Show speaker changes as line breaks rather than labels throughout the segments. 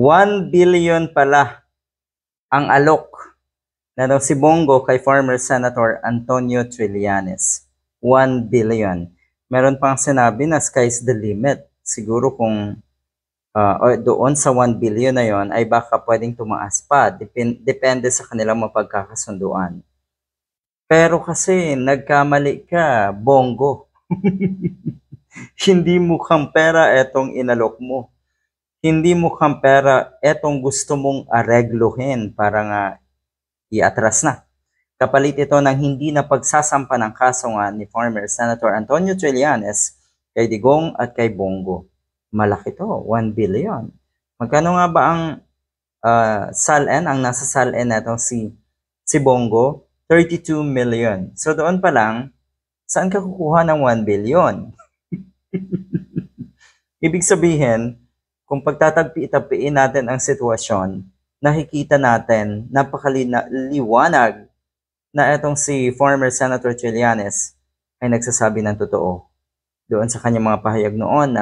1 billion pala ang alok na si Bongo kay former Senator Antonio Trillanes. 1 billion. Meron pang sinabi na sky's the limit. Siguro kung doon sa 1 billion na yon ay baka pwedeng tumaas pa. Depende sa kanilang mapagkakasunduan. Pero kasi nagkamali ka, Bongo. Hindi mukhang pera etong inalok mo. Hindi mukhang pera etong gusto mong aregluhin para nga iatras na. Kapalit ito ng hindi na pagsasampa ng kaso nga ni former Senator Antonio Trillanes kay Digong at kay Bongo. Malaki to, 1 billion. Magkano nga ba ang SALN, ang nasa SALN na itong si Bongo? 32 million. So doon pa lang, saan ka kukuha ng 1 billion? Ibig sabihin, kung pagtatagpi-tapiin natin ang sitwasyon, nakikita natin napakaliwanag na itong si former Senator Trillanes ay nagsasabi ng totoo. Doon sa kanyang mga pahayag noon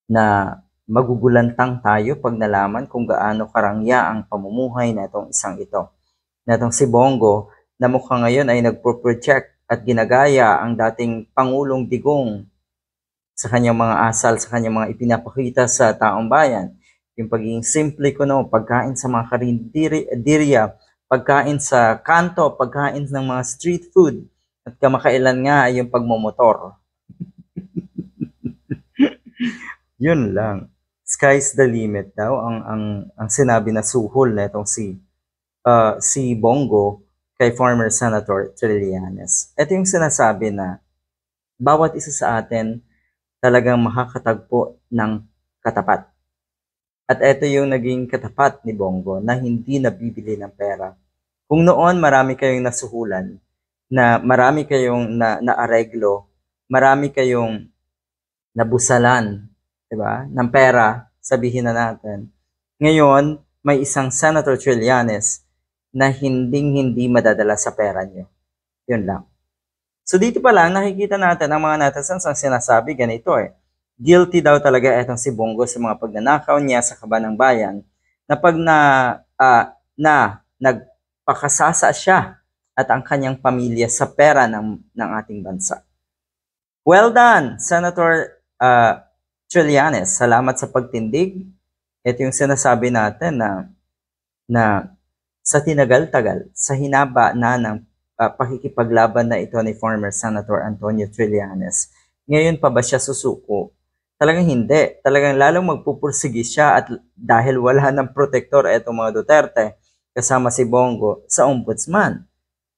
na magugulantang tayo pag nalaman kung gaano karangya ang pamumuhay na itong isang ito. Na itong si Bongo na mukhang ngayon ay nagpo-project at ginagaya ang dating Pangulong Digong sa kanyang mga asal, sa kanyang mga ipinapakita sa taong bayan. Yung pagiging simple ko, pagkain sa mga karinderya, pagkain sa kanto, pagkain ng mga street food, at kamakailan nga ay yung pagmomotor. Yun lang. Sky's the limit daw ang sinabi na suhol na itong si Bongo kay former Senator Trillanes. Ito yung sinasabi na bawat isa sa atin talagang makakatagpo ng katapat. At ito yung naging katapat ni Bongo na hindi nabibili ng pera. Kung noon marami kayong nasuhulan, na marami kayong naareglo, marami kayong nabusalan, diba, ng pera, sabihin na natin. Ngayon, may isang Senator Trillanes na hindi madadala sa pera nyo. Yun lang. So dito pa lang, nakikita natin ang mga netizens ang sinasabi ganito Guilty daw talaga itong si Bongo sa mga pagnanakaw niya sa kaban ng bayan na pag nagpakasasa siya at ang kanyang pamilya sa pera ng ating bansa. Well done, Senator Trillanes. Salamat sa pagtindig. Ito yung sinasabi natin na sa tinagal-tagal, sa hinaba na ng pakikipaglaban na ito ni former Senator Antonio Trillanes, ngayon pa ba siya susuko? Talagang hindi. Talagang lalong magpupursigi siya at dahil wala ng protektor itong mga Duterte, kasama si Bongo sa ombudsman.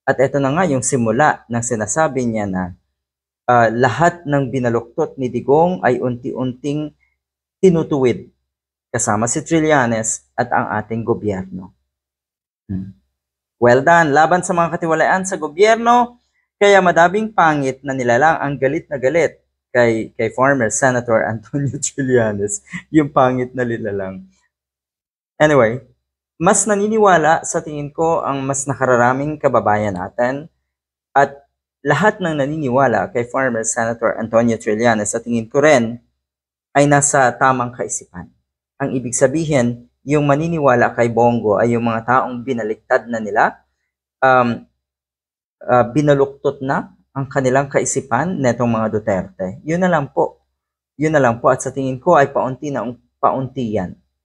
At ito na nga yung simula ng sinasabi niya na lahat ng binaluktot ni Digong ay unti-unting tinutuwid kasama si Trillanes at ang ating gobyerno. Well done, laban sa mga katiwalaan sa gobyerno, kaya madaming pangit na nilalang ang galit na galit kay former Senator Antonio Trillanes, yung pangit na nilalang. Anyway, mas naniniwala sa tingin ko ang mas nakararaming kababayan natin at lahat ng naniniwala kay former Senator Antonio Trillanes sa tingin ko rin ay nasa tamang kaisipan. Ang ibig sabihin, yung maniniwala kay Bongo ay yung mga taong binaliktad na nila, binaluktot na ang kanilang kaisipan netong mga Duterte. Yun na lang po. Yun na lang po at sa tingin ko ay paunti yan.